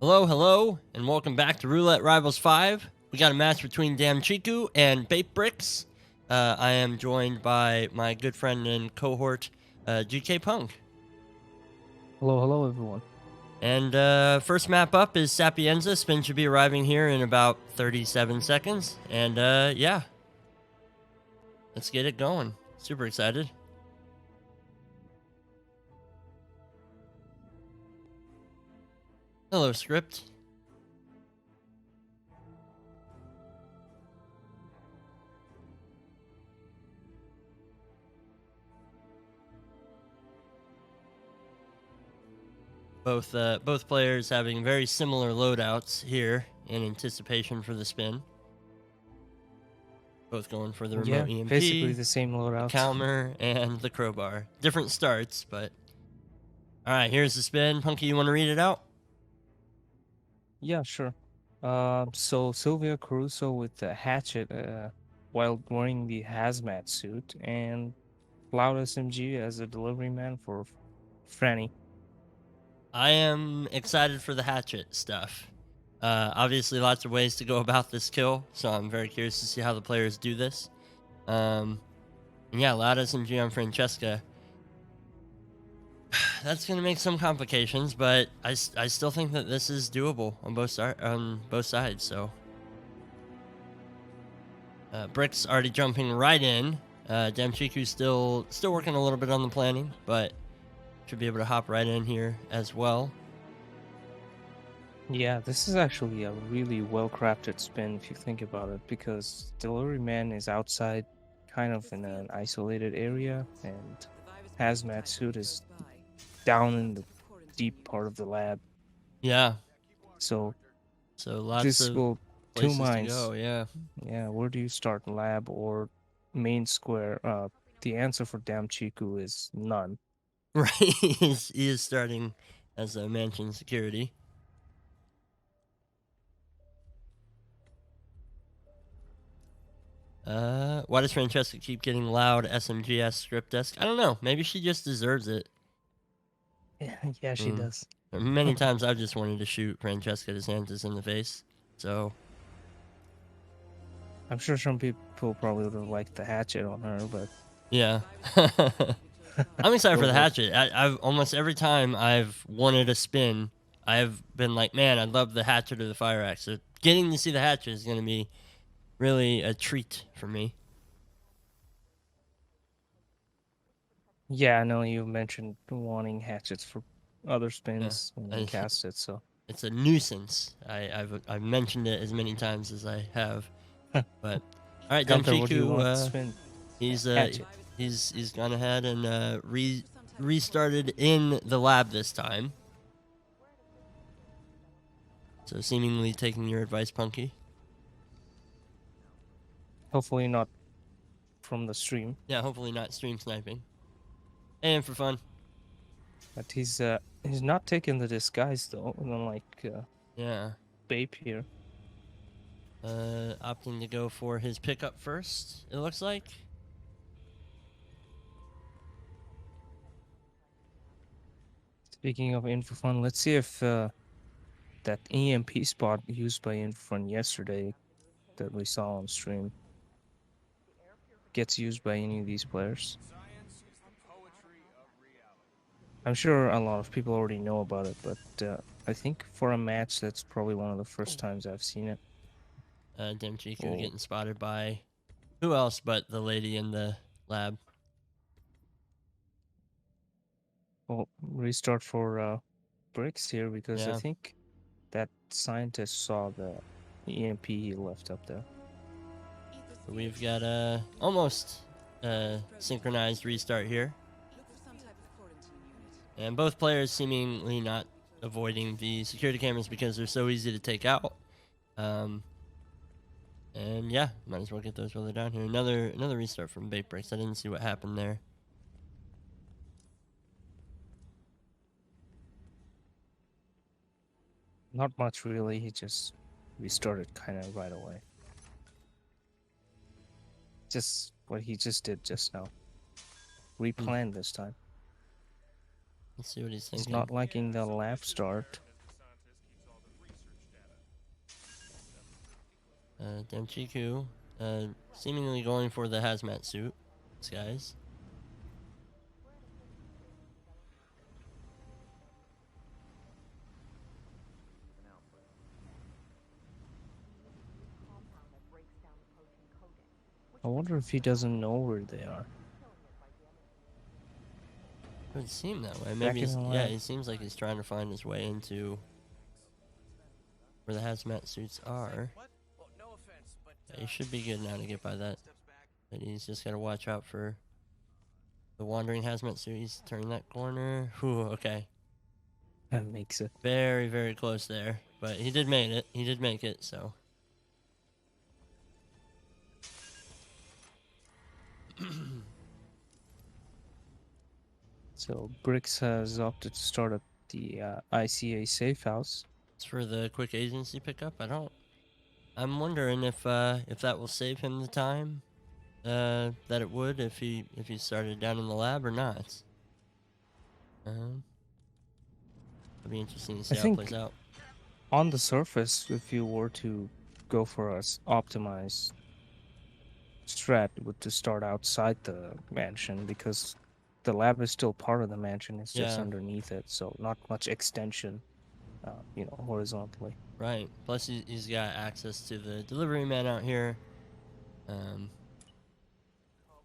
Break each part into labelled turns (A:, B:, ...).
A: Hello, hello, and welcome back to Roulette Rivals 5. We got a match between Dammchicu and bapebrickz. I am joined by my good friend and cohort, GKPunk.
B: Hello, everyone.
A: And first map up is Sapienza. Spin should be arriving here in about 37 seconds. And yeah, let's get it going. Super excited. Hello, script. Both players having very similar loadouts here in anticipation for the spin. Both going for the remote EMP,
B: basically the same loadout.
A: Calmer, and the crowbar. Different starts, but... Alright, here's the spin. Punky, you want to read it out?
B: Yeah, sure. So Sylvia Caruso with the hatchet while wearing the hazmat suit, and Loud SMG as a delivery man for Franny.
A: I am excited for the hatchet stuff. Obviously, lots of ways to go about this kill, so I'm very curious to see how the players do this. And yeah, Loud SMG on Francesca. That's going to make some complications, but I still think that this is doable on both sides. So, bapebrickz already jumping right in. Dammchicu still working a little bit on the planning, but should be able to hop right in here as well.
B: Yeah, this is actually a really well-crafted spin if you think about it, because delivery man is outside, kind of in an isolated area, and hazmat suit is down in the deep part of the lab.
A: Yeah.
B: So
A: lots
B: this
A: of
B: will
A: places
B: two minds.
A: to go. Yeah.
B: Yeah, where do you start, lab or main square? The answer for Dammchicu is none.
A: Right. he is starting as a mansion security. Why does Francesca keep getting Loud SMGS script desk? I don't know. Maybe she just deserves it.
B: Yeah, she does.
A: Many times I've just wanted to shoot Francesca DeSantis in the face. So
B: I'm sure some people probably would have liked the hatchet on her, but
A: yeah. I'm excited for the hatchet. I've almost every time I've wanted a spin, I've been like, man, I'd love the hatchet or the fire axe. So getting to see the hatchet is going to be really a treat for me.
B: Yeah, I know you mentioned wanting hatchets for other spins when you cast it, so
A: it's a nuisance. I've mentioned it as many times as I have, but all right, Dammchicu, he's gone ahead and restarted in the lab this time. So seemingly taking your advice, Punky.
B: Hopefully not from the stream.
A: Yeah, hopefully not stream sniping. And for fun.
B: But he's not taking the disguise though, unlike
A: yeah,
B: Bape here.
A: Opting to go for his pickup first, it looks like.
B: Speaking of Infofun, let's see if that EMP spot used by Infofun yesterday that we saw on stream gets used by any of these players. I'm sure a lot of people already know about it, but I think for a match, that's probably one of the first times I've seen it.
A: Dammchicu getting spotted by who else but the lady in the lab.
B: Well, restart for bapebrickz here, because I think that scientist saw the EMP he left up there.
A: We've got a almost synchronized restart here. And both players seemingly not avoiding the security cameras because they're so easy to take out. And yeah, might as well get those while they're down here. Another restart from bapebrickz. I didn't see what happened there.
B: Not much really. He just restarted kind of right away. Just what he just did just now. Replanned this time.
A: Let's see what he's thinking.
B: He's not liking the lap start.
A: Dammchicu, seemingly going for the hazmat suit. These guys.
B: I wonder if he doesn't know where they are.
A: It would seem that way. Maybe yeah, he seems like he's trying to find his way into where the hazmat suits are. Yeah, he should be good now to get by that. But he's just got to watch out for the wandering hazmat suit. He's turning that corner. Whew, okay.
B: That makes it.
A: Very, very close there. But he did make it. He did make it, so.
B: So bapebrickz has opted to start at the ICA safe house.
A: It's for the quick agency pickup. I'm wondering if that will save him the time that it would if he started down in the lab or not. It'll be interesting to see how it plays out.
B: On the surface, if you were to go for a optimized strat, would to start outside the mansion, because the lab is still part of the mansion. It's just underneath it, so not much extension, horizontally.
A: Right. Plus, he's got access to the delivery man out here.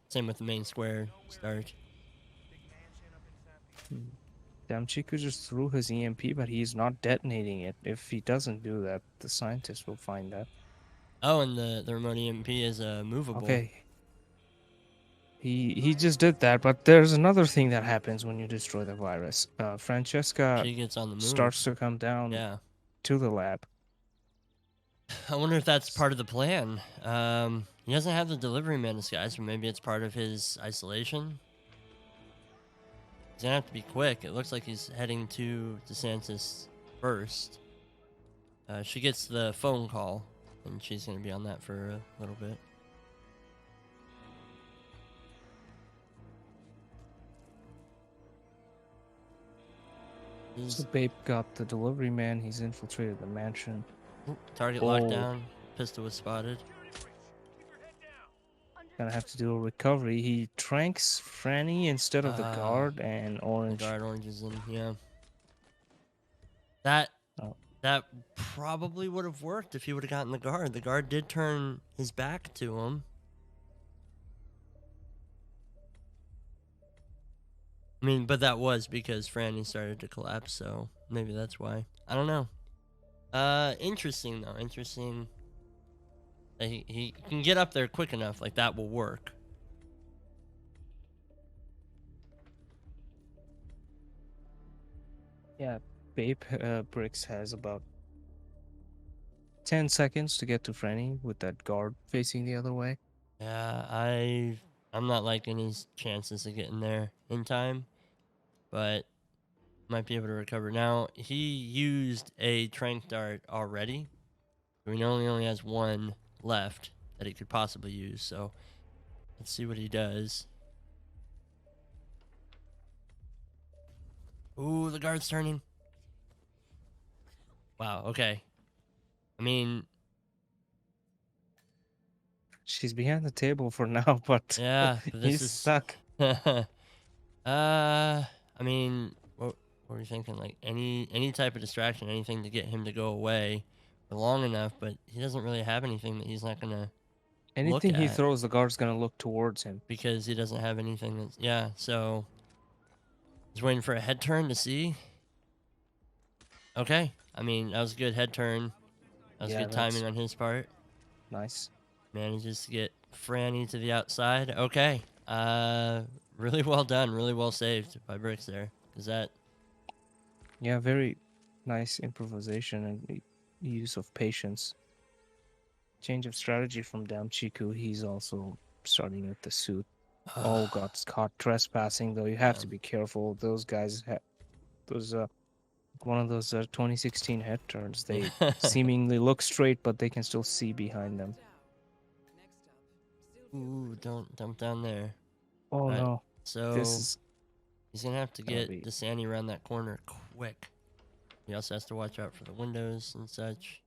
A: Same with the main square start.
B: Dammchicu just threw his EMP, but he's not detonating it. If he doesn't do that, the scientist will find that.
A: Oh, and the remote EMP is movable.
B: Okay. He just did that, but there's another thing that happens when you destroy the virus. Francesca
A: she gets on the move.
B: Starts to come down to the lab.
A: I wonder if that's part of the plan. He doesn't have the delivery man disguise, but maybe it's part of his isolation. He's gonna have to be quick. It looks like he's heading to DeSantis first. She gets the phone call, and she's gonna be on that for a little bit.
B: So Bape got the delivery man. He's infiltrated the mansion.
A: Target locked down. Pistol was spotted.
B: Gonna have to do a recovery. He tranks Franny instead of the guard and Orange.
A: The guard Orange is in, yeah. That probably would have worked if he would have gotten the guard. The guard did turn his back to him. I mean, but that was because Franny started to collapse, so maybe that's why. I don't know. Interesting, though. Interesting. He can get up there quick enough, like that will work.
B: Yeah, bapebrickz has about 10 seconds to get to Franny with that guard facing the other way.
A: Yeah, I'm not liking his chances of getting there in time, but might be able to recover. Now, he used a trank dart already. So he only has one left that he could possibly use, so let's see what he does. Ooh, the guard's turning. Wow, okay. I mean,
B: she's behind the table for now, but
A: yeah,
B: he's stuck.
A: I mean, what were you thinking? Like any type of distraction, anything to get him to go away for long enough, but he doesn't really have anything that he's not gonna
B: anything he throws, the guard's gonna look towards him
A: because he doesn't have anything that's so he's waiting for a head turn to see. Okay, I mean that was a good head turn. That was good timing on his part.
B: Nice.
A: Manages to get Franny to the outside. Okay. Really well done. Really well saved by bapebrickz there. Is that?
B: Yeah, very nice improvisation and use of patience. Change of strategy from Dammchicu. He's also starting with the suit. Oh, got caught trespassing, though. You have to be careful. Those guys one of those 2016 head turns. They seemingly look straight, but they can still see behind them.
A: Ooh, don't dump down there.
B: Oh, no.
A: So he's going to have to get DeSantis around that corner quick. He also has to watch out for the windows and such.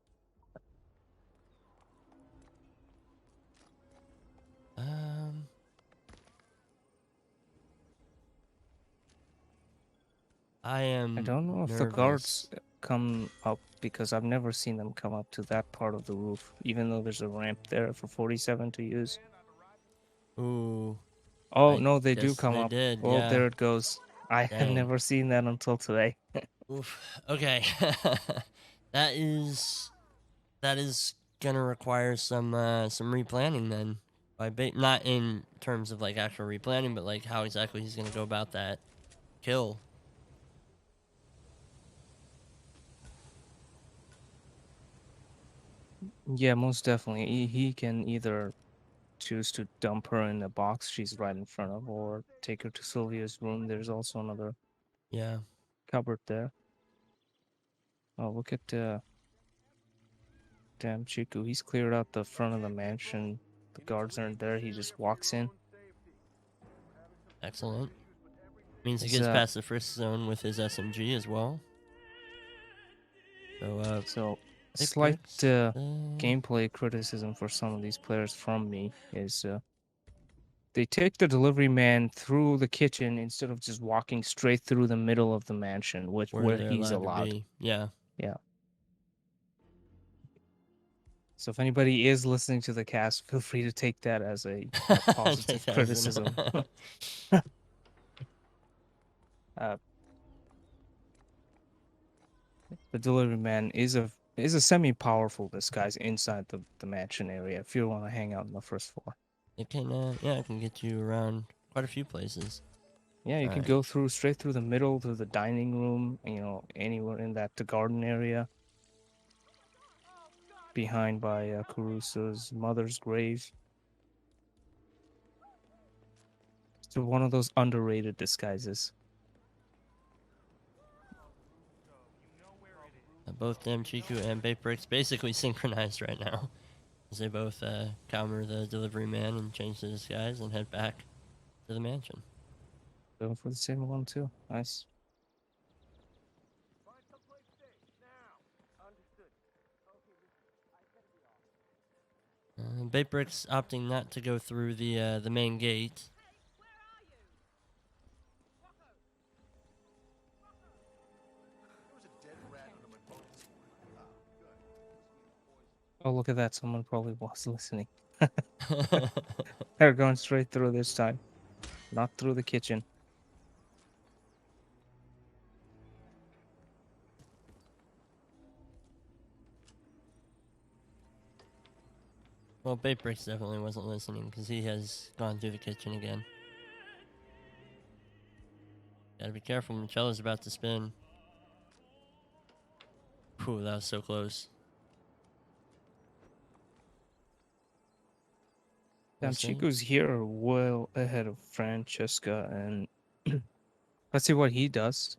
A: I
B: don't know if the guards
A: nervous.
B: come up because I've never seen them come up to that part of the roof, even though there's a ramp there for 47 to use.
A: Ooh,
B: Oh,
A: I
B: no, they do
A: guess
B: come
A: they
B: up.
A: did.
B: Oh,
A: Yeah.
B: there it goes. I have
A: Dang.
B: never seen that until today.
A: Oof. Okay. that is that is gonna require some replanning then. Not in terms of like actual replanning, but like how exactly he's gonna go about that kill.
B: Yeah, most definitely. He can either choose to dump her in the box she's right in front of, or take her to Sylvia's room. There's also another
A: Yeah.
B: cupboard there. Oh, look at Dammchicu. He's cleared out the front of the mansion. The guards aren't there. He just walks in.
A: Excellent. Means he
B: Is
A: gets past the first zone with his SMG as well. So
B: slight
A: bapebrickz,
B: gameplay criticism for some of these players from me is they take the delivery man through the kitchen instead of just walking straight through the middle of the mansion,
A: where
B: where
A: they're
B: he's
A: allowed to
B: allowed.
A: be. Yeah.
B: Yeah. So if anybody is listening to the cast, feel free to take that as a positive criticism. uh, the delivery man is a semi-powerful disguise inside the mansion area if you want to hang out on the first floor.
A: It can it can get you around quite a few places.
B: Yeah, you can go straight through the middle to the dining room, anywhere in the garden area behind by Caruso's mother's grave. It's one of those underrated disguises.
A: Both Dammchicu and bapebrickz basically synchronized right now, as they both counter the delivery man and change the disguise and head back to the mansion.
B: Going for the same one too. Nice.
A: bapebrickz opting not to go through the main gate.
B: Oh, look at that. Someone probably was listening. They're going straight through this time. Not through the kitchen.
A: Well, bapebrickz definitely wasn't listening because he has gone through the kitchen again. Gotta be careful, Michella's about to spin. Whew, that was so close.
B: Dammchicu's here well ahead of Francesca, and let's see what he does.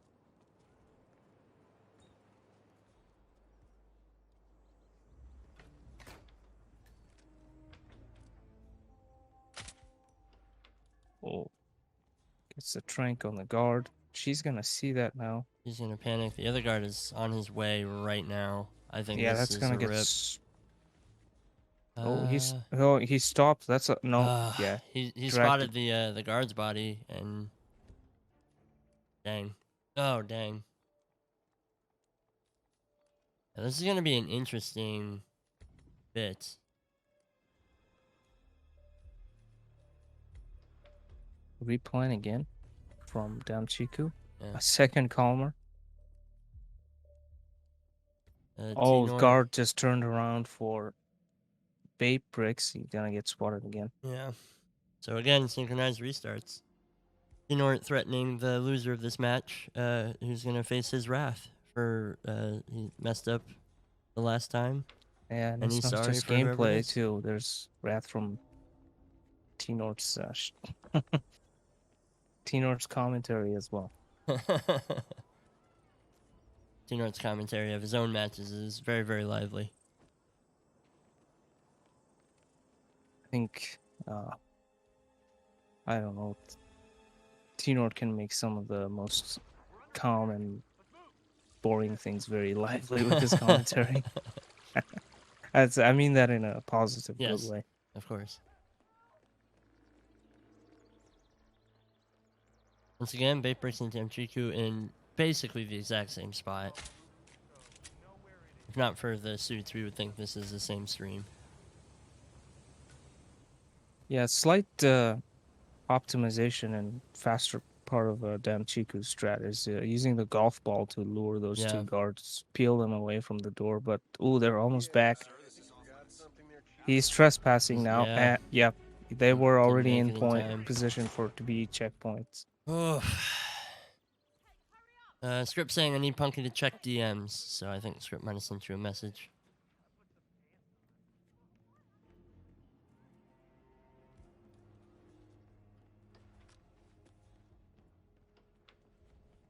B: Oh, gets a trank on the guard. She's gonna see that now.
A: He's gonna panic. The other guard is on his way right now. I think
B: Yeah,
A: this
B: that's
A: is
B: gonna
A: a
B: get.
A: rip.
B: He stopped. That's a no. Yeah,
A: he
B: dragged
A: spotted the guard's body and dang. Oh dang. Now, this is gonna be an interesting bit.
B: replan again from Dammchicu.
A: Yeah.
B: A second calmer. Oh, guard just turned around for bapebrickz. He's gonna get spotted again.
A: Yeah. So again, synchronized restarts. T-Nort threatening the loser of this match, who's gonna face his wrath for he messed up the last time.
B: Yeah, and
A: he's
B: it's not
A: sorry
B: just
A: for whoever it
B: gameplay
A: is.
B: too. There's wrath from T-Nort's T-Nort's commentary as well.
A: T-Nort's commentary of his own matches is very, very lively.
B: I think, I don't know, T-Nort can make some of the most calm and boring things very lively with his commentary. I mean that in a positive, good way.
A: Of course. Once again, bapebrickz and Dammchicu in basically the exact same spot. If not for the suits, we would think this is the same stream.
B: Yeah, slight optimization and faster part of Dammchiku's strat is using the golf ball to lure those two guards, peel them away from the door. But oh, they're almost back. He's trespassing now.
A: Yeah.
B: Yep, they were already in
A: point
B: position for it to be checkpoints.
A: Oh. Script saying I need Punky to check DMs, so I think Script might have sent you a message.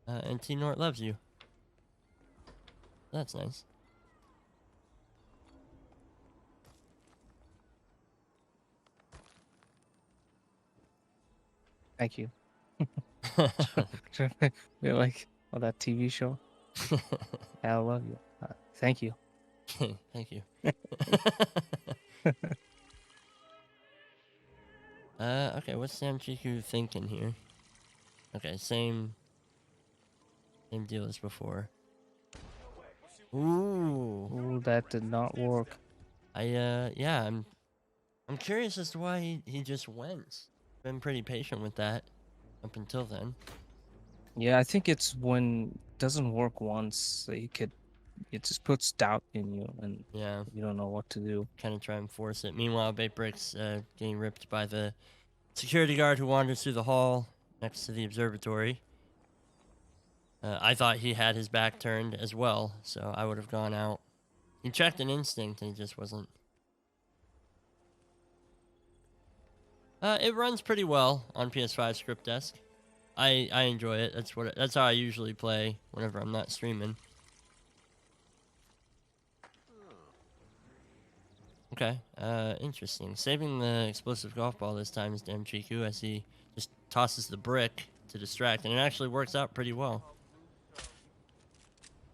A: And T Nort loves you. That's nice.
B: Thank you. You're like, oh, that TV show. I love you. Thank you.
A: Thank you. Okay, what's Dammchicu thinking here? Okay, same deal as before. Ooh,
B: that did not work.
A: Yeah, I'm curious as to why he just went. Been pretty patient with that up until then.
B: Yeah, I think it's when it doesn't work once, it just puts doubt in you, and
A: yeah,
B: you don't know what to do.
A: Kind of try and force it. Meanwhile, bapebrickz getting ripped by the security guard who wanders through the hall next to the observatory. I thought he had his back turned as well, so I would have gone out. He checked an instinct and he just wasn't. It runs pretty well on PS5 script desk. I enjoy it. That's how I usually play whenever I'm not streaming. Okay, interesting. Saving the explosive golf ball this time is Dammchicu as he just tosses the brick to distract, and it actually works out pretty well.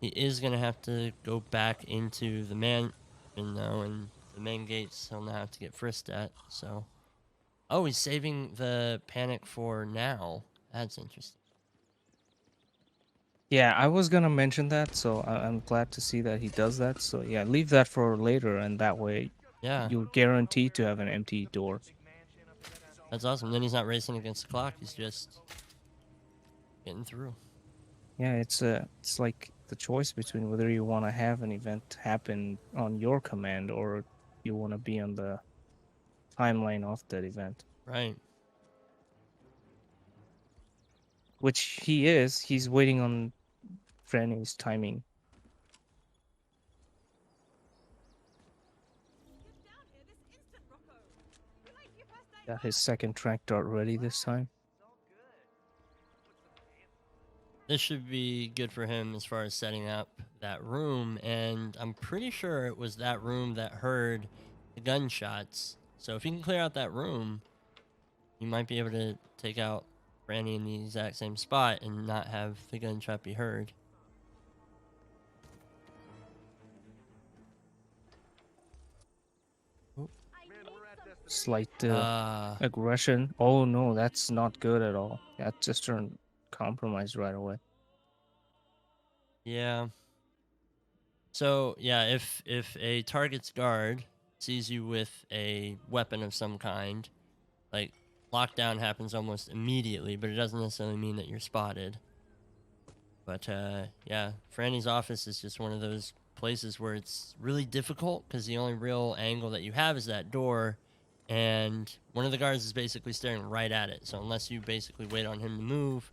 A: He is going to have to go back into the mansion though, and the main gates he'll now have to get frisked at, so... Oh, he's saving the panic for now. That's interesting.
B: Yeah, I was gonna mention that, so I'm glad to see that he does that. So yeah, leave that for later, and that way, you're guaranteed to have an empty door.
A: That's awesome. Then he's not racing against the clock. He's just getting through.
B: Yeah, it's like the choice between whether you want to have an event happen on your command or you want to be on the timeline of that event.
A: Right.
B: Which he is. He's waiting on Franny's timing. Got his second track dart ready this time.
A: This should be good for him as far as setting up that room, and I'm pretty sure it was that room that heard the gunshots. So if he can clear out that room, you might be able to take out Franny in the exact same spot and not have the gunshot be heard.
B: Slight aggression. Oh no, that's not good at all. That just turned compromised right away.
A: Yeah. So yeah, if a target's guard sees you with a weapon of some kind, like lockdown happens almost immediately, but it doesn't necessarily mean that you're spotted. But yeah, Franny's office is just one of those places where it's really difficult because the only real angle that you have is that door, and one of the guards is basically staring right at it. So unless you basically wait on him to move,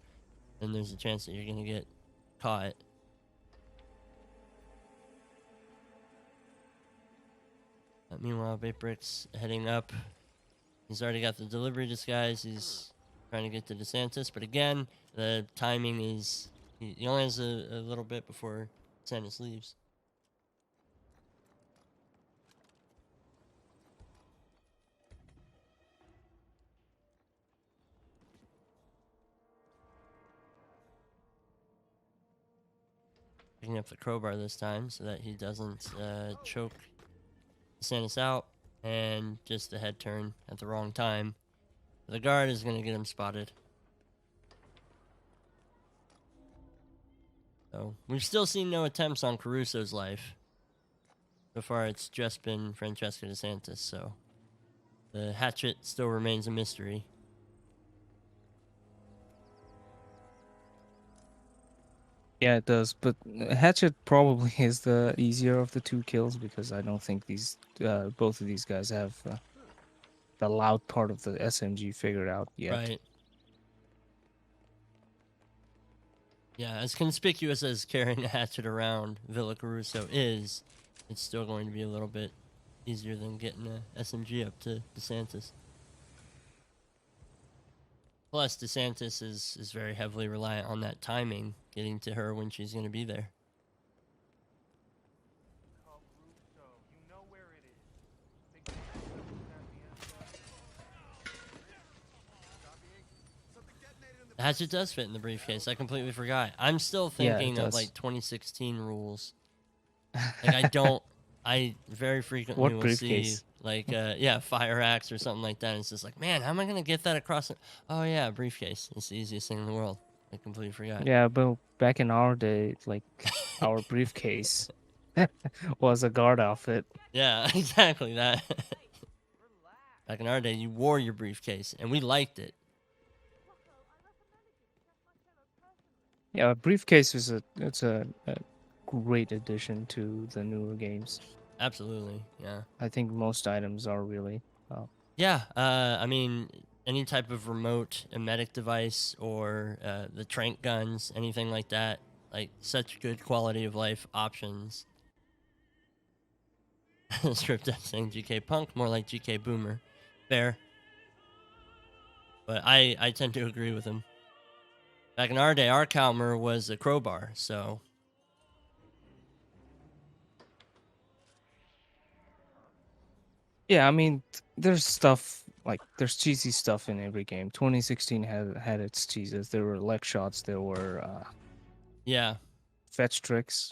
A: then there's a chance that you're gonna get caught. Meanwhile, bapebrickz heading up. He's already got the delivery disguise. He's trying to get to DeSantis, but again, the timing is... He only has a little bit before DeSantis leaves. Picking up the crowbar this time so that he doesn't choke DeSantis out, and just the head turn at the wrong time. The guard is going to get him spotted. So we've still seen no attempts on Caruso's life. So far, it's just been Francesca DeSantis. So the hatchet still remains a mystery.
B: Yeah, it does. But Hatchet probably is the easier of the two kills because I don't think these both of these guys have the loud part of the SMG figured out yet.
A: Right. Yeah, as conspicuous as carrying a hatchet around Villa Caruso is, it's still going to be a little bit easier than getting a SMG up to DeSantis. Plus, DeSantis is very heavily reliant on that timing, getting to her when she's going to be there. The hatchet does fit in the briefcase. I completely forgot. I'm still thinking of like 2016 rules. Like I very frequently will see like fire axe or something like that. And it's just like, man, how am I gonna get that across? Oh yeah, briefcase. It's the easiest thing in the world. I completely forgot.
B: Yeah, but back in our day, like our briefcase was a guard outfit.
A: Yeah, exactly that. Back in our day, you wore your briefcase, and we liked it.
B: Yeah, a briefcase is a great addition to the newer games.
A: Absolutely, yeah.
B: I think most items are really.
A: Yeah, I mean, any type of remote emetic device or the trank guns, anything like that, like such good quality of life options. Script saying GKPunk, more like GK Boomer. Fair. But I tend to agree with him. Back in our day, our Calmer was a crowbar, so.
B: Yeah, I mean, there's stuff like there's cheesy stuff in every game. 2016 had its cheeses. There were leg shots. There were
A: yeah,
B: fetch tricks.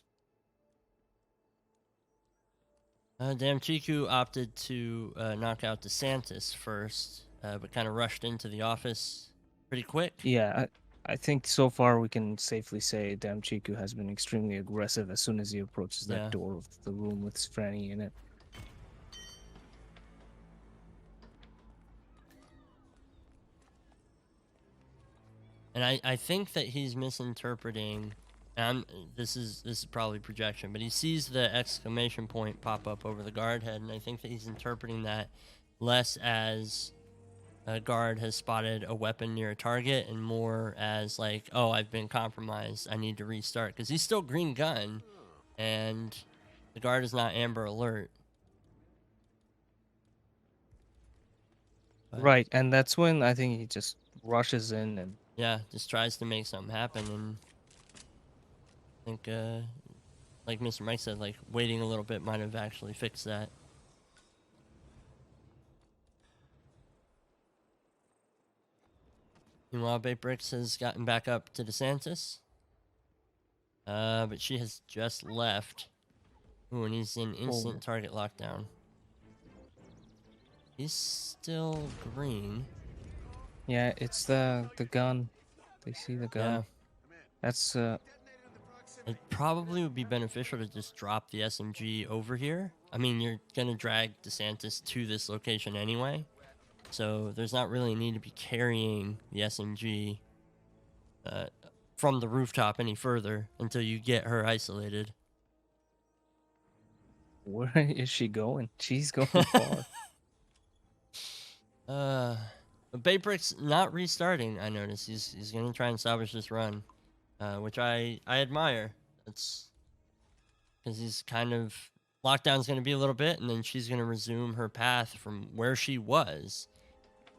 A: Dammchicu opted to knock out DeSantis first, but kind of rushed into the office pretty quick.
B: Yeah, I think so far we can safely say Dammchicu has been extremely aggressive as soon as he approaches that door of the room with Franny in it.
A: And I think that he's misinterpreting, and this is probably projection, but he sees the exclamation point pop up over the guard head, and I think that he's interpreting that less as a guard has spotted a weapon near a target and more as like, oh, I've been compromised, I need to restart, because he's still green gun and the guard is not amber alert.
B: But, right, and that's when I think he just rushes in and
A: just tries to make something happen. And I think like Mr. Mike said, like waiting a little bit might have actually fixed that. Meanwhile, bapebrickz has gotten back up to DeSantis. But she has just left. Ooh, and he's in instant target lockdown. He's still green.
B: Yeah, it's the gun. They see the gun. Yeah. That's
A: It probably would be beneficial to just drop the SMG over here. I mean, you're gonna drag DeSantis to this location anyway, so there's not really a need to be carrying the SMG from the rooftop any further until you get her isolated.
B: Where is she going? She's going far.
A: bapebrickz not restarting. I noticed he's gonna try and salvage this run, which I admire. It's because he's kind of lockdown's gonna be a little bit, and then she's gonna resume her path from where she was.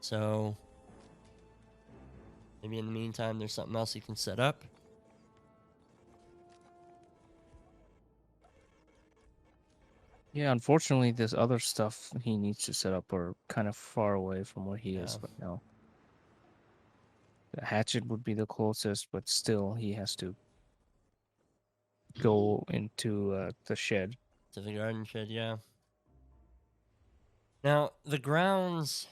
A: So maybe in the meantime, there's something else he can set up.
B: Yeah, unfortunately, this other stuff he needs to set up are kind of far away from where he is right now. The hatchet would be the closest, but still, he has to go into the shed.
A: To the garden shed, yeah. Now, the grounds,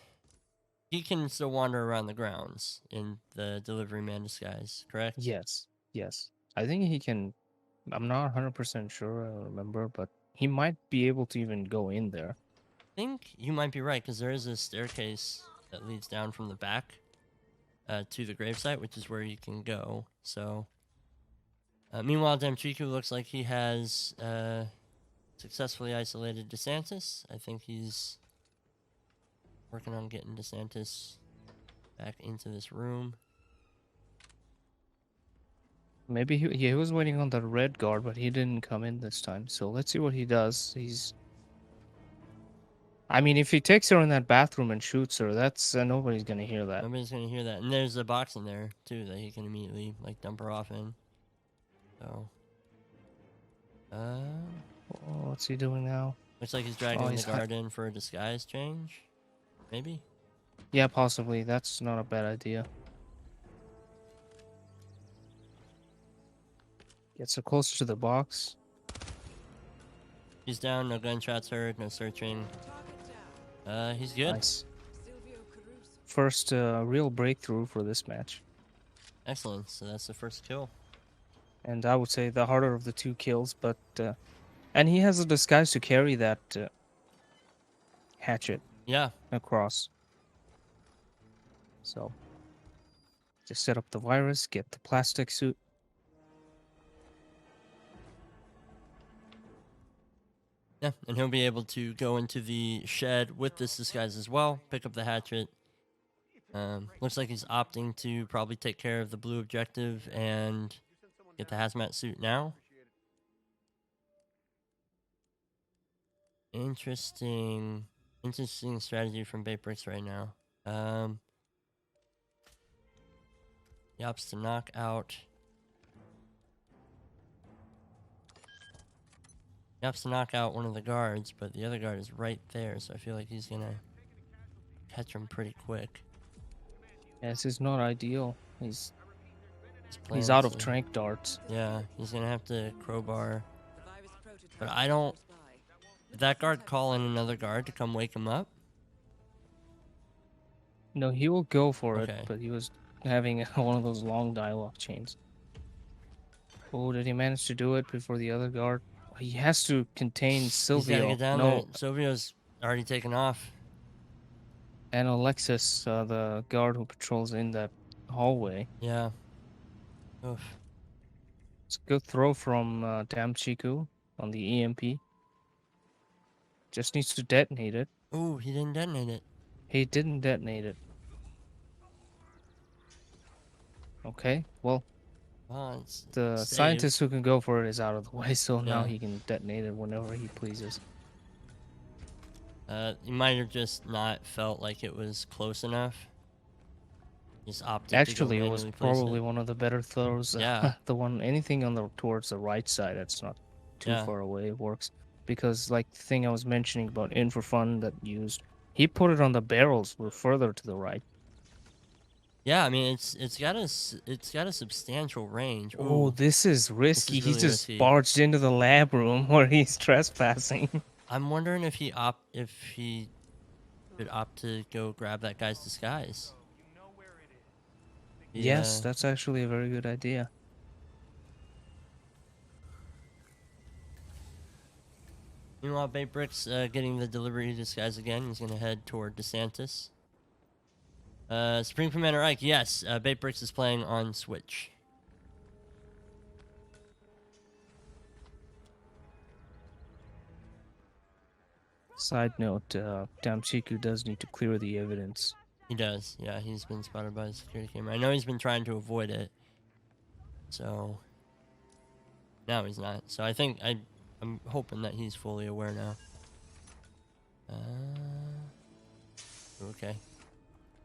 A: he can still wander around the grounds in the delivery man disguise, correct?
B: Yes, yes. I think he can I'm not 100% sure, I don't remember, but he might be able to even go in there.
A: I think you might be right, because there is a staircase that leads down from the back to the gravesite, which is where you can go. So, meanwhile, Dammchicu looks like he has successfully isolated DeSantis. I think he's working on getting DeSantis back into this room.
B: Maybe he was waiting on the red guard, but he didn't come in this time. So let's see what he does. I mean, if he takes her in that bathroom and shoots her, that's nobody's gonna hear that.
A: Nobody's gonna hear that. And there's a box in there too that he can immediately like dump her off in. So,
B: what's he doing now?
A: looks like he's dragging the guard in for a disguise change. Maybe.
B: Yeah, possibly. That's not a bad idea. Gets her closer to the box.
A: He's down. No gunshots heard. No searching. He's good.
B: Nice. First real breakthrough for this match.
A: Excellent. So that's the first kill.
B: And I would say the harder of the two kills, but and he has a disguise to carry that hatchet.
A: Yeah.
B: Across. So just set up the virus, get the plastic suit.
A: Yeah, and he'll be able to go into the shed with this disguise as well, pick up the hatchet. Looks like he's opting to probably take care of the blue objective and get the hazmat suit now. Interesting strategy from bapebrickz right now. He opts to knock out. He opts to knock out one of the guards, but the other guard is right there, so I feel like he's gonna catch him pretty quick.
B: Yeah, this is not ideal. He's out of tranq darts.
A: Yeah, he's gonna have to crowbar. But I don't. Did that guard call in another guard to come wake him up?
B: No, he will go for it, but he was having one of those long dialogue chains. Oh, did he manage to do it before the other guard? He has to contain Silvio.
A: He's gotta get down there. Silvio's already taken off.
B: And Alexis, the guard who patrols in that hallway.
A: Yeah. Oof.
B: It's a good throw from Dammchicu on the EMP. Just needs to detonate it.
A: Ooh, he didn't detonate it.
B: He didn't detonate it. Okay, well, the scientist who can go for it is out of the way, so now he can detonate it whenever he pleases.
A: He might have just not felt like it was close enough. Just opted
B: Actually,
A: to
B: it was probably one of the better throws.
A: Yeah.
B: The one, anything on towards the right side that's not too far away works. Because, like the thing I was mentioning about In for Fun that used, he put it on the barrels, were further to the right.
A: Yeah, I mean it's got a substantial range. Ooh,
B: oh, this is risky.
A: This is really
B: he just
A: risky.
B: barged into the lab room where he's trespassing.
A: I'm wondering if he could opt to go grab that guy's disguise.
B: Yes, that's actually a very good idea.
A: Meanwhile, bapebrickz getting the delivery disguise again. He's gonna head toward DeSantis. Supreme Commander Ike, yes, bapebrickz is playing on Switch.
B: Side note, Dammchicu does need to clear the evidence.
A: He does, yeah, he's been spotted by the security camera. I know he's been trying to avoid it. So, now he's not. So I think, I'm hoping that he's fully aware now. Okay.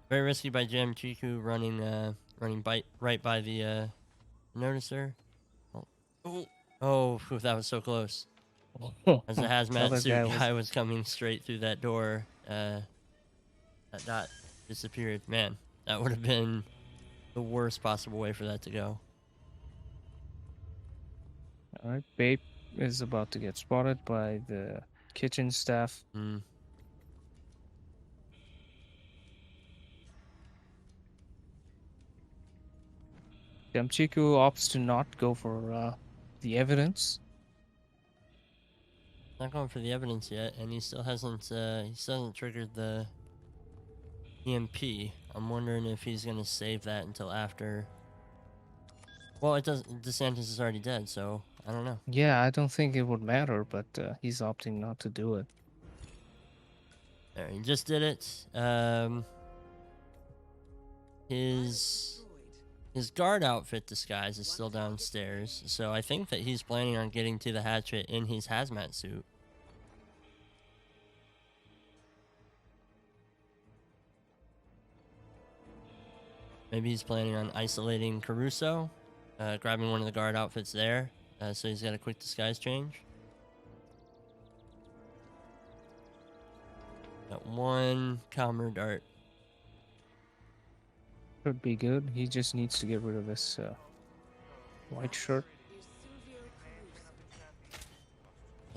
A: Very risky by Dammchicu running right by the noticer. Oh, that was so close. As the hazmat suit guy was coming straight through that door, that dot disappeared. Man, that would have been the worst possible way for that to go.
B: Alright, Bape is about to get spotted by the kitchen staff. Dammchicu opts to not go for the evidence.
A: Not going for the evidence yet, and he still hasn't triggered the EMP. I'm wondering if he's gonna save that until after. Well, it does. DeSantis is already dead, so I don't know.
B: Yeah, I don't think it would matter, but he's opting not to do it.
A: There, he just did it. His guard outfit disguise is still downstairs, so I think that he's planning on getting to the hatchet in his hazmat suit. Maybe he's planning on isolating Caruso, grabbing one of the guard outfits there, so he's got a quick disguise change. Got one comber dart.
B: Could be good. He just needs to get rid of this white shirt.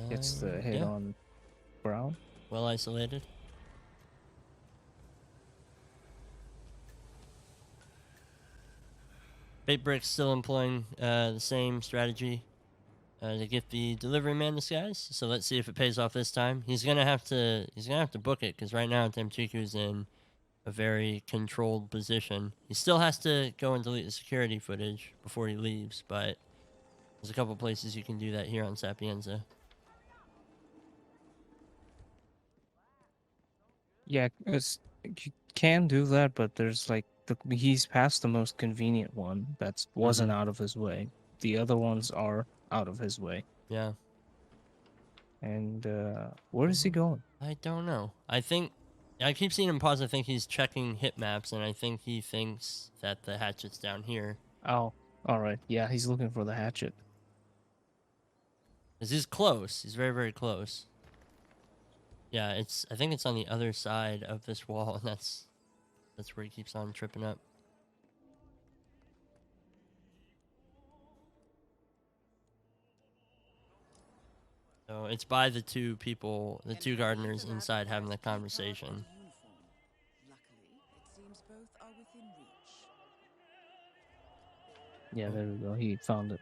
B: Gets the hit on Brown.
A: Well isolated. bapebrickz still employing the same strategy to get the delivery man disguise. So let's see if it pays off this time. He's gonna have to book it because right now Dammchiku's in a very controlled position. He still has to go and delete the security footage before he leaves, but there's a couple places you can do that here on Sapienza.
B: Yeah, you can do that, but there's like he's past the most convenient one that wasn't out of his way. The other ones are out of his way.
A: Yeah.
B: And where is he going?
A: I don't know. I keep seeing him pause. I think he's checking hit maps, and I think he thinks that the hatchet's down here.
B: Oh, all right. Yeah, he's looking for the hatchet.
A: 'Cause he's close. He's very, very close. Yeah, I think it's on the other side of this wall, and that's where he keeps on tripping up. So it's by the two people, the two gardeners inside having the conversation.
B: Yeah, there we go. He found it.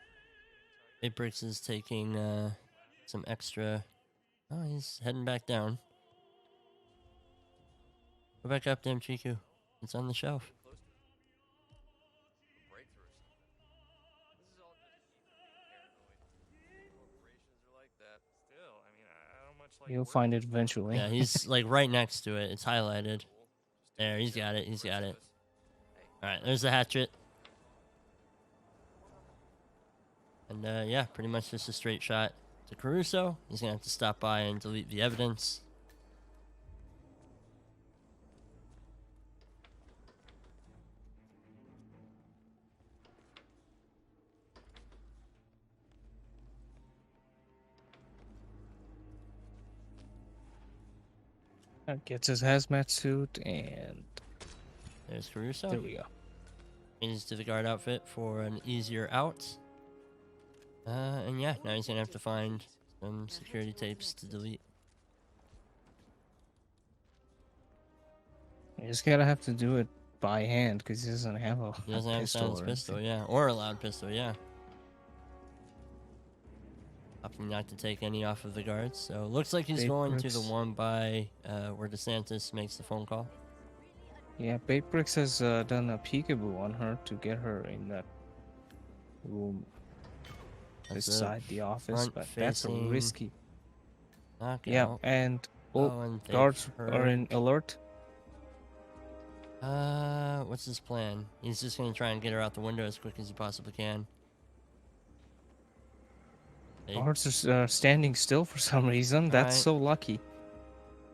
A: bapebrickz is taking some extra. Oh, he's heading back down. Go back up, Dammchicu. It's on the shelf.
B: You'll find it eventually.
A: Yeah, he's like right next to it. It's highlighted. There, he's got it. He's got it. All right, there's the hatchet. And yeah, pretty much just a straight shot to Caruso. He's gonna have to stop by and delete the evidence.
B: Gets his hazmat suit, and
A: there's Caruso.
B: There we go.
A: Changes to the guard outfit for an easier out. And yeah, now he's gonna have to find some security tapes to delete.
B: He's gotta have to do it by hand because he doesn't have a
A: He doesn't have a silenced pistol,
B: anything.
A: yeah, or a loud pistol, yeah. Opting not to take any off of the guards, so looks like he's going to the one by where DeSantis makes the phone call.
B: Yeah, bapebrickz has done a peekaboo on her to get her in that room beside the office, but that's a risky.
A: Knockout.
B: Yeah, and
A: and
B: guards are in alert.
A: What's his plan? He's just gonna try and get her out the window as quick as he possibly can.
B: Guards are standing still for some reason. That's so lucky.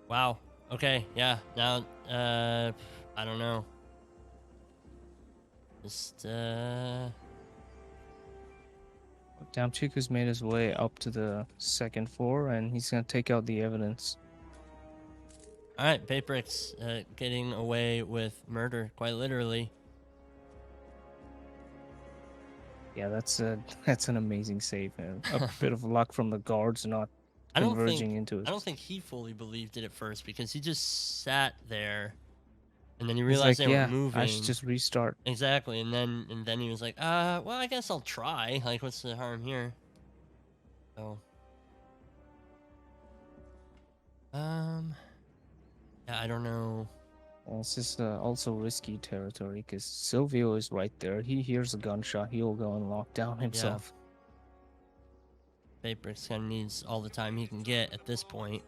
A: Wow. Okay. Yeah. Now, I don't know. Just
B: Dammchiku's made his way up to the second floor, and he's gonna take out the evidence.
A: All right, bapebrickz getting away with murder, quite literally.
B: Yeah, that's an amazing save. A bit of luck from the guards not converging into it.
A: I don't think he fully believed it at first because he just sat there, and then he realized they were moving.
B: I should just restart.
A: Exactly, and then he was like, well, I guess I'll try. Like, what's the harm here? So, yeah, I don't know.
B: This is also risky territory because Silvio is right there. He hears a gunshot, he'll go and lock down himself.
A: bapebrickz kind of needs all the time he can get at this point.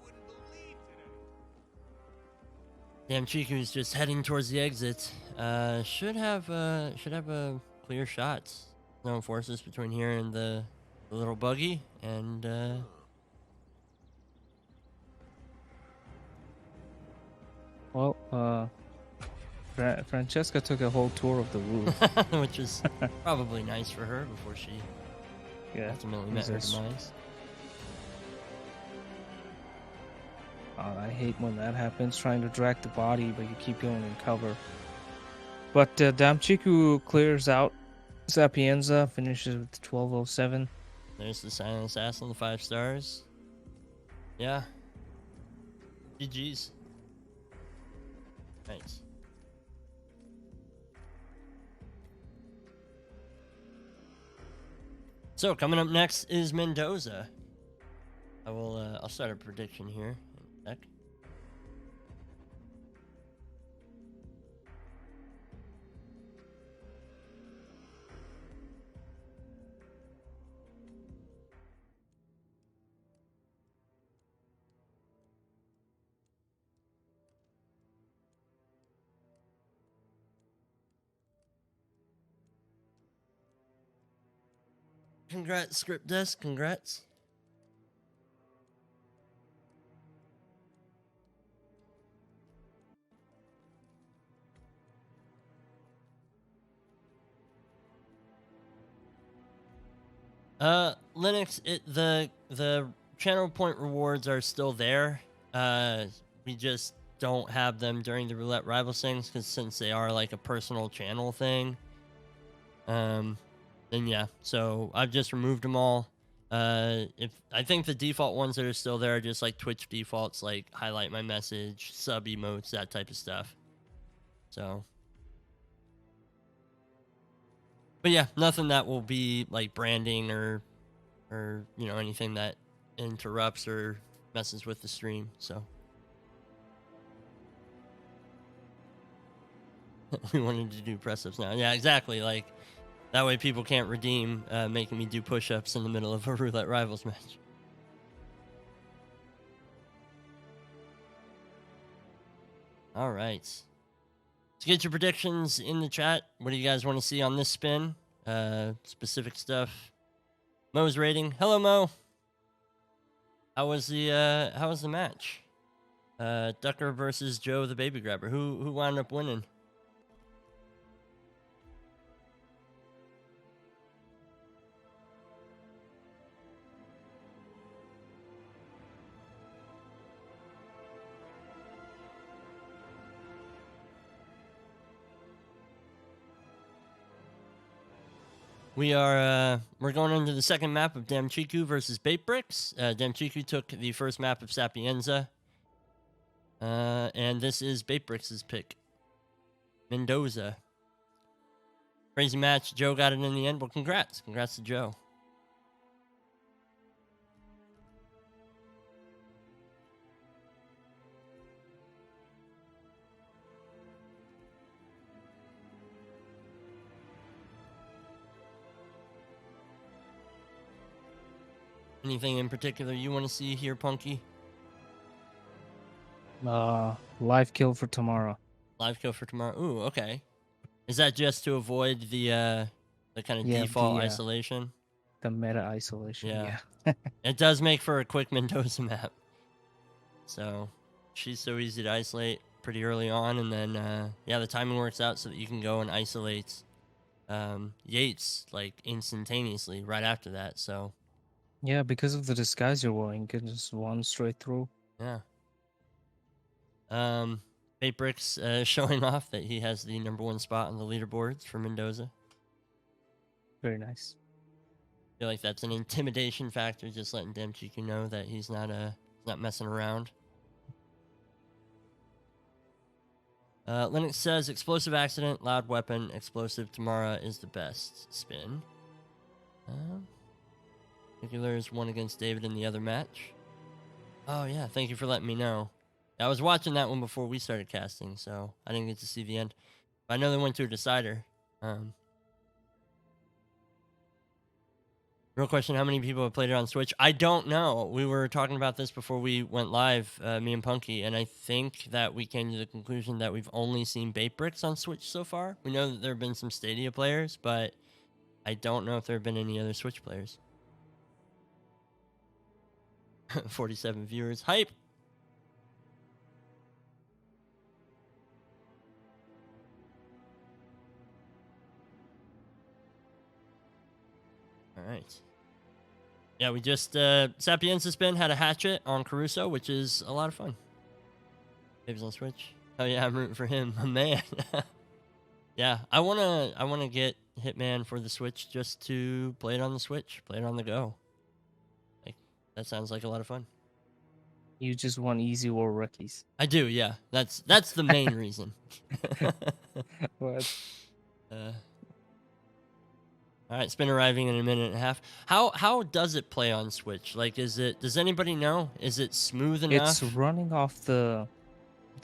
A: Dammchicu is just heading towards the exit. Should have a clear shot. No enforcers between here and the little buggy, and
B: well, Francesca took a whole tour of the roof,
A: which is probably nice for her before she ultimately met her demise.
B: I hate when that happens, trying to drag the body, but you keep going in cover. But Dammchicu clears out Sapienza, finishes with 1207.
A: There's the silent assassin, the 5 stars. Yeah. GG's. Thanks. So coming up next is Mendoza. I'll start a prediction here in a sec. Congrats, Script Desk. Congrats. Linux, the channel point rewards are still there. We just don't have them during the Roulette Rivals things, because since they are like a personal channel thing. Then yeah, so I've just removed them all. If I think the default ones that are still there are just like Twitch defaults, like highlight my message, sub emotes, that type of stuff. So, but yeah, nothing that will be like branding or you know, anything that interrupts or messes with the stream. So we wanted to do press ups now. Yeah, exactly. Like that way people can't redeem making me do push-ups in the middle of a Roulette Rivals match. All right. So get your predictions in the chat. What do you guys want to see on this spin? Specific stuff. Mo's rating. Hello, Mo. How was the match? Ducker versus Joe the Baby Grabber. Who wound up winning? We're going into the second map of Dammchicu versus bapebrickz. Dammchicu took the first map of Sapienza. And this is bapebrickz's pick. Mendoza. Crazy match. Joe got it in the end. Well, congrats. Congrats to Joe. Anything in particular you want to see here, Punky?
B: Live kill for tomorrow.
A: Live kill for tomorrow. Ooh, okay. Is that just to avoid the kind of default isolation?
B: The meta isolation. Yeah.
A: It does make for a quick Mendoza map. So she's so easy to isolate pretty early on, and then the timing works out so that you can go and isolate Yates like instantaneously right after that. So
B: yeah, because of the disguise you're wearing, you can just one straight through.
A: Yeah. bapebrickz showing off that he has the #1 spot on the leaderboards for Mendoza.
B: Very nice.
A: I feel like that's an intimidation factor, just letting Dammchicu know that he's not messing around. Linux says explosive accident, loud weapon, explosive Tamara is the best spin. Nuclear's won against David in the other match. Oh, yeah. Thank you for letting me know. I was watching that one before we started casting, so I didn't get to see the end. But I know they went to a decider. Real question, how many people have played it on Switch? I don't know. We were talking about this before we went live, me and Punky, and I think that we came to the conclusion that we've only seen bapebrickz on Switch so far. We know that there have been some Stadia players, but I don't know if there have been any other Switch players. 47 viewers. Hype! All right. Yeah, we just, Sapienza Spin had a hatchet on Caruso, which is a lot of fun. Dave's on Switch. Oh yeah, I'm rooting for him. My man. Yeah, I wanna get Hitman for the Switch just to play it on the Switch, play it on the go. Like, that sounds like a lot of fun.
B: You just want easy war rookies.
A: I do, yeah. That's the main reason.
B: What?
A: All right, it's been arriving in a minute and a half. How does it play on Switch? Like, does anybody know? Is it smooth enough?
B: It's running off the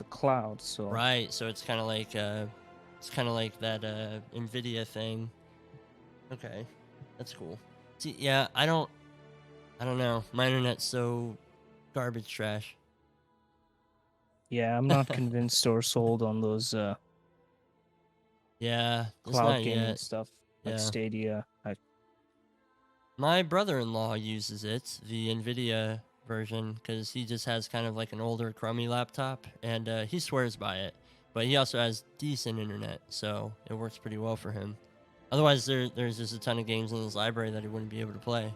B: cloud, so
A: right. So it's kind of like that Nvidia thing. Okay, that's cool. See, yeah, I don't know. My internet's so garbage trash.
B: yeah, I'm not convinced or sold on those
A: yeah,
B: cloud gaming
A: yet.
B: stuff like
A: Yeah.
B: Stadia.
A: My brother-in-law uses it, the Nvidia version, because he just has kind of like an older crummy laptop, and he swears by it. But he also has decent internet, so it works pretty well for him. Otherwise, there's just a ton of games in his library that he wouldn't be able to play.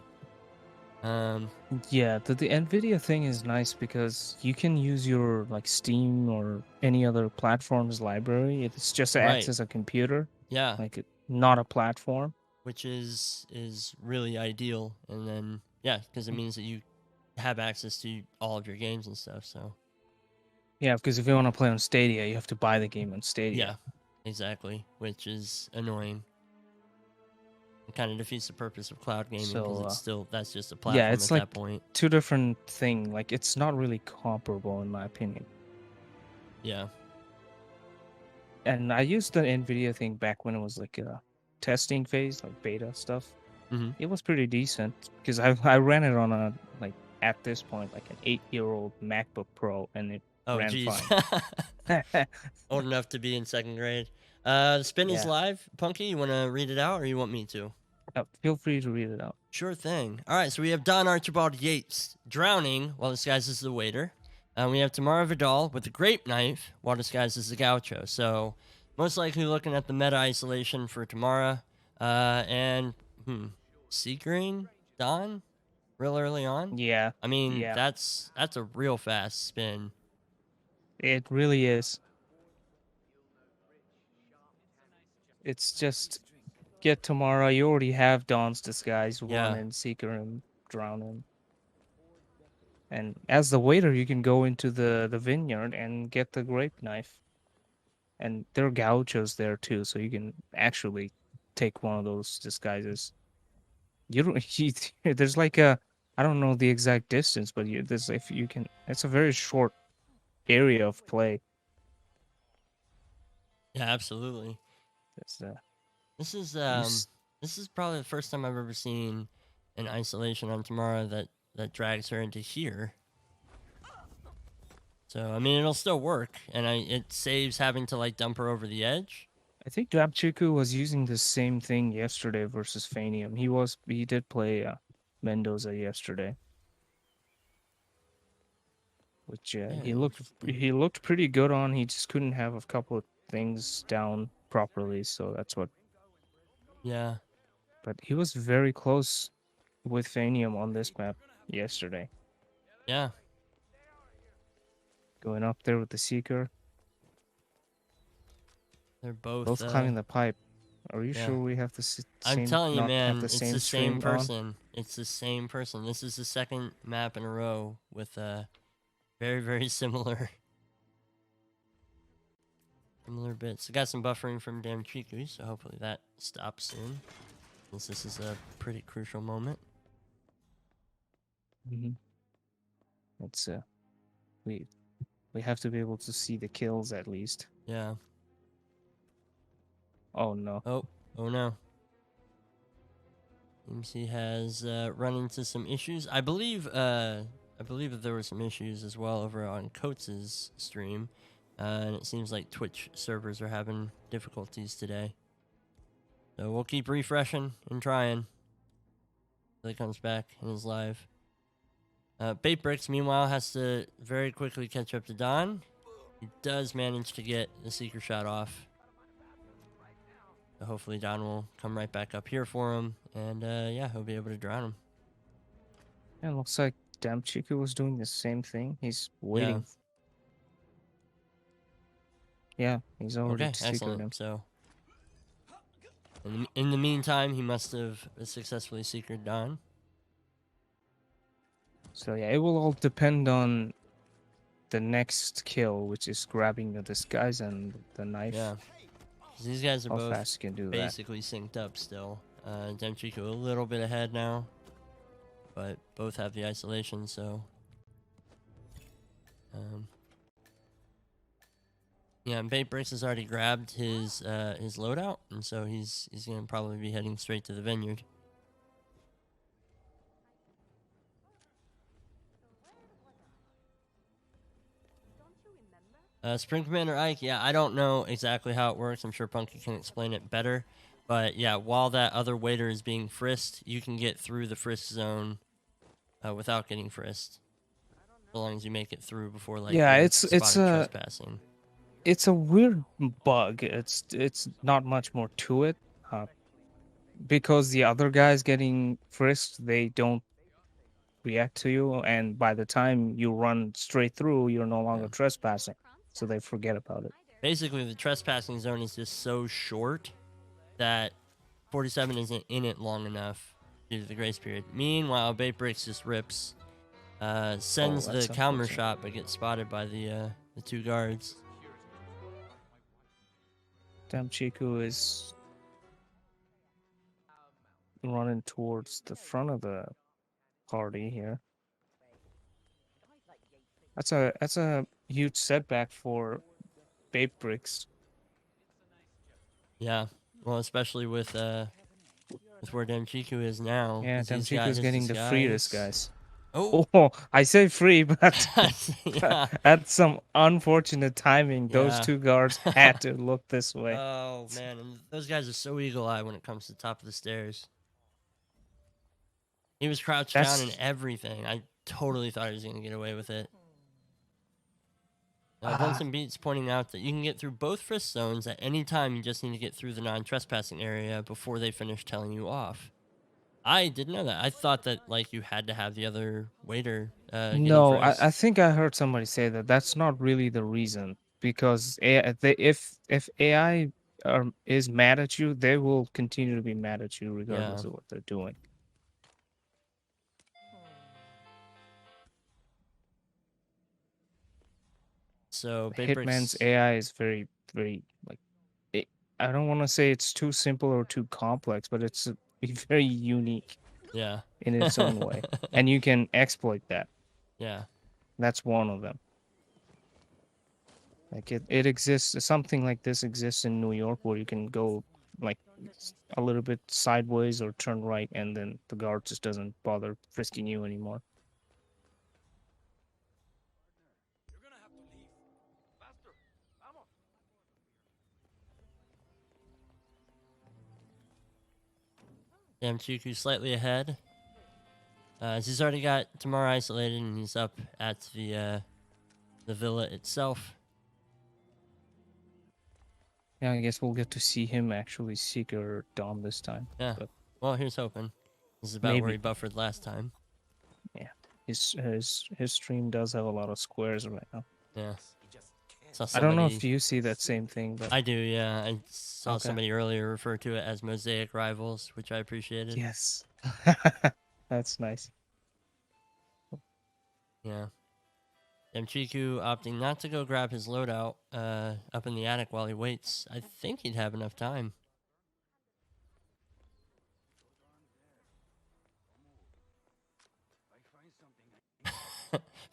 B: Yeah, the Nvidia thing is nice because you can use your like Steam or any other platform's library. It's just acts as a computer.
A: Yeah.
B: Like not a platform.
A: Which is really ideal, and then yeah, because it means that you have access to all of your games and stuff. So
B: yeah, because if you want to play on Stadia, you have to buy the game on Stadia.
A: Yeah, exactly, which is annoying. It kind of defeats the purpose of cloud gaming because it's still that's just a platform
B: yeah, it's
A: at
B: like
A: that point.
B: Two different thing. Like it's not really comparable in my opinion.
A: Yeah.
B: And I used the Nvidia thing back when it was like a testing phase, like beta stuff.
A: Mm-hmm.
B: It was pretty decent because I ran it on a like at this point like an 8-year-old MacBook Pro, and it ran fine.
A: Old enough to be in second grade. The spin is live. Punky, you want to read it out, or you want me to?
B: Feel free to read it out.
A: Sure thing. All right, so we have Don Archibald Yates drowning while disguised as the waiter. We have Tamara Vidal with a grape knife while disguised as the gaucho. So most likely looking at the meta isolation for Tamara. And Seagreen Don real early on.
B: Yeah.
A: I mean, that's a real fast spin.
B: It really is. It's just get Tamara. You already have Don's disguise one and Seeker and drown him. And as the waiter, you can go into the vineyard and get the grape knife. And there are gauchos there too, so you can actually take one of those disguises. You don't. There's like a, I don't know the exact distance, but there's if you can. It's a very short area of play.
A: Yeah, absolutely. This is probably the first time I've ever seen an isolation on Tamara that drags her into here. So I mean, it'll still work, and it saves having to like dump her over the edge.
B: I think Dammchicu was using the same thing yesterday versus Fanium. He did play Mendoza yesterday, which he looked pretty good on. He just couldn't have a couple of things down properly, so that's what.
A: Yeah.
B: But he was very close with Fanium on this map yesterday.
A: Yeah.
B: Going up there with the Seeker.
A: They're both
B: climbing the pipe. Are you sure we have the same?
A: I'm telling you, man, it's the same person.
B: On?
A: It's the same person. This is the second map in a row with very, very similar bits. I got some buffering from Dammchicu, so hopefully that stops soon, since this is a pretty crucial moment.
B: Mm-hmm. It's we we have to be able to see the kills at least.
A: Yeah.
B: Oh no.
A: Oh no. Seems he has run into some issues. I believe that there were some issues as well over on Coates' stream, and it seems like Twitch servers are having difficulties today. So we'll keep refreshing and trying until he comes back and is live. bapebrickz, meanwhile, has to very quickly catch up to Don. He does manage to get the seeker shot off. So hopefully Don will come right back up here for him, and yeah, he'll be able to drown him.
B: Yeah, it looks like Dammchicu was doing the same thing. He's waiting. Yeah, he's already seekered him.
A: So in the meantime, he must have successfully seekered Don.
B: So yeah, it will all depend on the next kill, which is grabbing the disguise and the knife.
A: Yeah, these guys are
B: How
A: both
B: fast you can do
A: basically synced up still. Dammchicu a little bit ahead now, but both have the isolation, so yeah, and bapebrickz has already grabbed his loadout, and so he's gonna probably be heading straight to the vineyard. Spring Commander Ike, yeah, I don't know exactly how it works. I'm sure Punky can explain it better. But yeah, while that other waiter is being frisked, you can get through the frisk zone without getting frisked, as long as you make it through before like
B: it's
A: trespassing.
B: It's a weird bug. It's not much more to it, because the other guys getting frisked, they don't react to you, and by the time you run straight through, you're no longer trespassing, so they forget about it.
A: Basically, the trespassing zone is just so short that 47 isn't in it long enough due to the grace period. Meanwhile, bapebrickz just rips, sends the counter shot, but gets spotted by the 2 guards.
B: Dammchicu is running towards the front of the party here. That's a huge setback for bapebrickz.
A: Yeah, well, especially with where Dammchicu is now.
B: Yeah, Dammchicu is getting the free disguise. Oh, I say free, but at some unfortunate timing, those 2 guards had to look this way.
A: Oh man, and those guys are so eagle-eyed when it comes to the top of the stairs. He was crouched down and everything. I totally thought he was going to get away with it. Vincent Beats pointing out that you can get through both frisk zones at any time. You just need to get through the non-trespassing area before they finish telling you off. I didn't know that. I thought that like you had to have the other waiter.
B: No, I think I heard somebody say that. That's not really the reason, because if AI is mad at you, they will continue to be mad at you regardless of what they're doing.
A: So
B: Hitman's AI is very, very like. I don't want to say it's too simple or too complex, but it's very unique.
A: Yeah.
B: In its own way, and you can exploit that.
A: Yeah.
B: That's one of them. Like it exists. Something like this exists in New York, where you can go like a little bit sideways or turn right, and then the guard just doesn't bother frisking you anymore.
A: Dammchicu slightly ahead. He's already got Tamara isolated, and he's up at the villa itself.
B: Yeah, I guess we'll get to see him actually seeker Dom this time.
A: Yeah. But well, here's hoping. This is about where he buffered last time.
B: Yeah. His stream does have a lot of squares right now.
A: Yeah.
B: I don't know if you see that same thing, but
A: I do. Yeah, I saw somebody earlier refer to it as Roulette Rivals, which I appreciated.
B: Yes. That's nice.
A: Yeah. Dammchicu opting not to go grab his loadout up in the attic while he waits. I think he'd have enough time.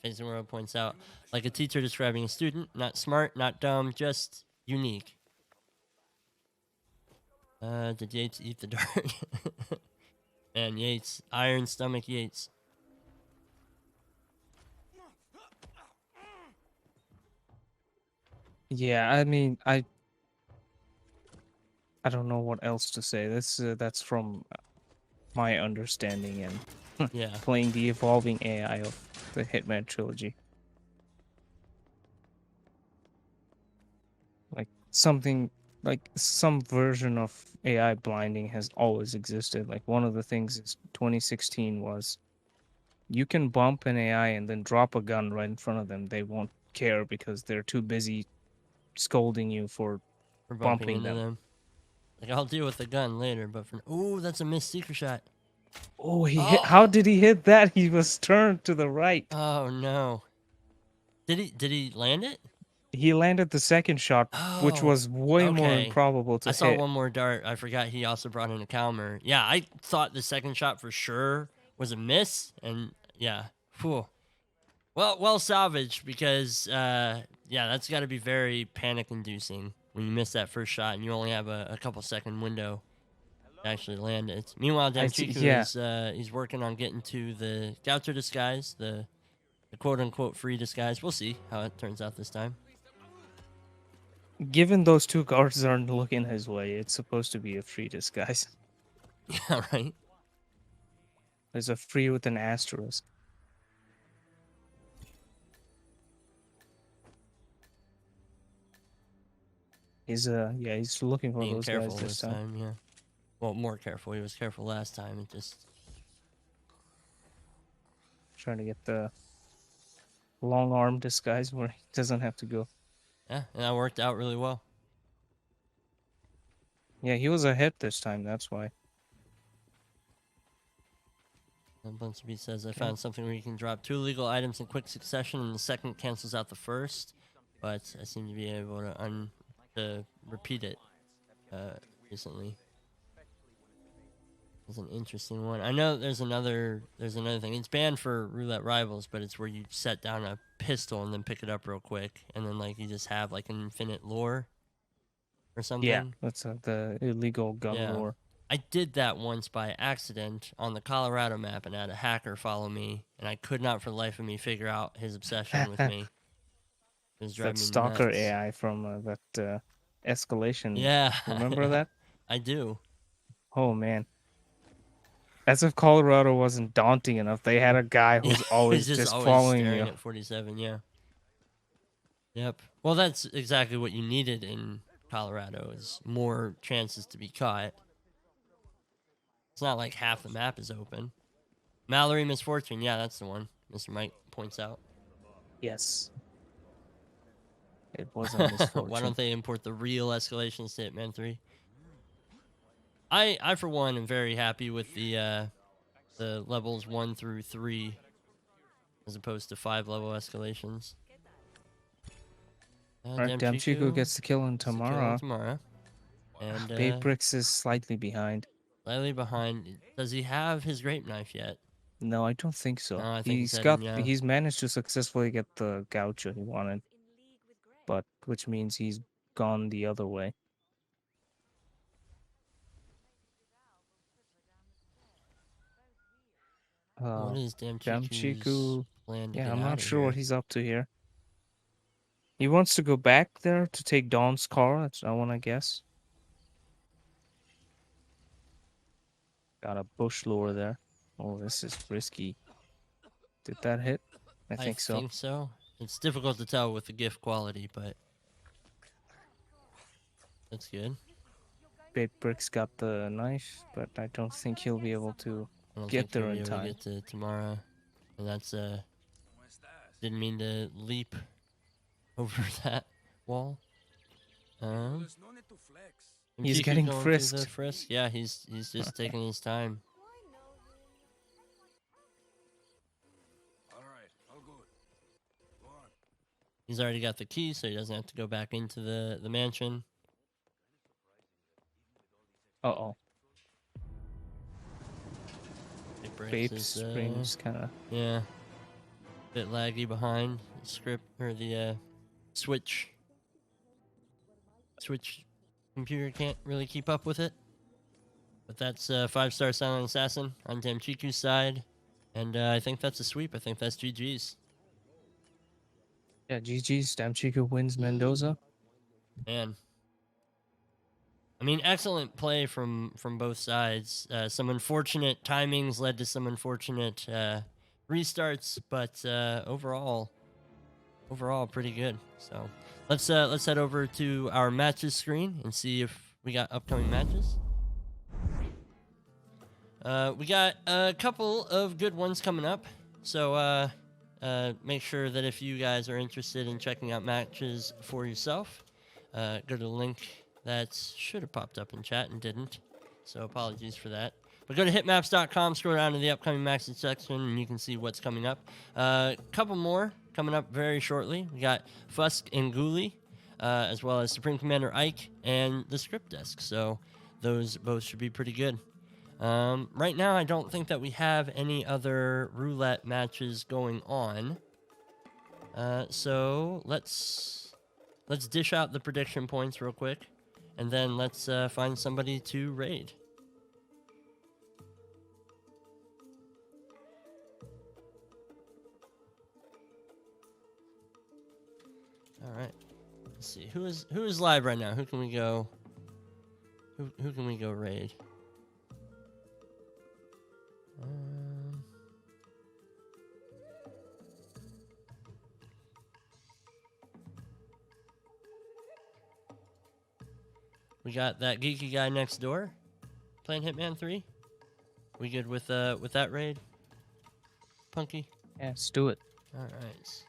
A: Facing World points out, like a teacher describing a student, not smart, not dumb, just unique. Did Yates eat the dart? Man, Yates, iron stomach Yates.
B: Yeah, I mean, I don't know what else to say. That's from my understanding and
A: Yeah.
B: playing the evolving AI of the Hitman trilogy. Like something like some version of AI blinding has always existed. Like one of the things is 2016 was you can bump an AI and then drop a gun right in front of them. They won't care because they're too busy scolding you for
A: bumping
B: bumping
A: into them. Like, I'll deal with the gun later, but for... Ooh, that's a missed secret shot.
B: Oh, how did he hit that? He was turned to the right.
A: Oh, no. Did he land it?
B: He landed the second shot, which
A: Oh,
B: was way more
A: okay.
B: improbable to
A: I saw
B: hit.
A: one more dart. I forgot he also brought in a Calmer. Yeah, I thought the second shot for sure was a miss, and yeah, whew. Well salvaged, because yeah, that's got to be very panic-inducing when you miss that first shot and you only have a couple second window to actually land it. Meanwhile, Dammchicu
B: Yeah.
A: is he's working on getting to the Gunther disguise, the quote-unquote free disguise. We'll see how it turns out this time.
B: Given those two guards aren't looking his way, it's supposed to be a free disguise.
A: Yeah, right.
B: There's a free with an asterisk. He's looking for
A: Being
B: those
A: careful
B: guys this time.
A: Yeah. Well, more careful. He was careful last time. It just
B: Trying to get the long arm disguise where he doesn't have to go.
A: yeah, and that worked out really well.
B: Yeah, he was ahead this time. That's why.
A: And Bunsby says, I found something where you can drop 2 illegal items in quick succession and the second cancels out the first, but I seem to be able to repeat it recently. It's an interesting one. I know there's another thing. It's banned for Roulette Rivals, but it's where you set down a pistol and then pick it up real quick, and then like you just have like an infinite lure or something.
B: Yeah, that's the illegal gun lure.
A: I did that once by accident on the Colorado map and had a hacker follow me, and I could not for the life of me figure out his obsession with me. It was driving
B: that
A: me
B: stalker
A: nuts.
B: AI from that escalation.
A: Yeah.
B: Remember that?
A: I do.
B: Oh, man. As if Colorado wasn't daunting enough, they had a guy who's always just following
A: staring
B: you.
A: At 47, yeah. Yep. Well, that's exactly what you needed in Colorado, is more chances to be caught. It's not like half the map is open. Mallory Misfortune, yeah, that's the one Mr. Mike points out.
B: Yes. It was a misfortune.
A: Why don't they import the real escalations to Hitman 3? I for one am very happy with the levels 1 through 3 as opposed to 5 level escalations.
B: Right, Dammchicu gets the kill on tomorrow.
A: And
B: bapebrickz is slightly behind.
A: Slightly behind. Does he have his grape knife yet?
B: No, I don't think so.
A: No, I think
B: he's managed to successfully get the gaucho he wanted, but which means he's gone the other way.
A: What is Dammchicu's plan to get
B: I'm
A: out
B: not
A: of
B: sure
A: here?
B: what he's up to here. He wants to go back there to take Dawn's car. That's I want to guess. Got a bush lure there. Oh, this is risky. Did that hit? I think so.
A: I think so. It's difficult to tell with the gift quality, but that's good.
B: bapebrickz got the knife, but I don't think he'll be able to get there in time.
A: Get to tomorrow, and that's didn't mean to leap over that wall.
B: He's getting frisked.
A: Yeah, he's just taking his time. He's already got the key, so he doesn't have to go back into the mansion.
B: bapebrickz
A: is
B: screams kind of.
A: Yeah. Bit laggy behind the script or the Switch computer can't really keep up with it. But that's 5-star Silent Assassin on Dammchiku's side. And I think that's a sweep. I think that's GG's.
B: Yeah, GG's. Dammchicu wins Mendoza.
A: Man. I mean, excellent play from both sides. Some unfortunate timings led to some unfortunate restarts, but overall pretty good. So let's head over to our matches screen and see if we got upcoming matches. We got a couple of good ones coming up, so make sure that if you guys are interested in checking out matches for yourself, go to the link that should have popped up in chat and didn't, so apologies for that. But go to hitmaps.com, scroll down to the upcoming matches section, and you can see what's coming up. A couple more coming up very shortly. We got Fusk and Ghoulie, as well as Supreme Commander Ike and the Script Desk, so those both should be pretty good. Right now, I don't think that we have any other roulette matches going on. So let's dish out the prediction points real quick, and then let's find somebody to raid. All right. Let's see who is live right now. Who can we go? Who can we go raid? We got that geeky guy next door playing Hitman 3. We good with that raid? Punky?
B: Yeah, let's do it.
A: All right.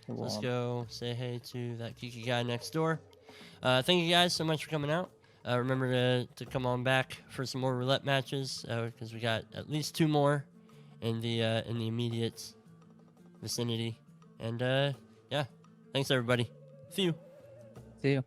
A: So let's go say hey to that geeky guy next door. Thank you guys so much for coming out. Remember to come on back for some more roulette matches because we got at least 2 more in the immediate vicinity. And yeah, thanks everybody. See you.
B: See you.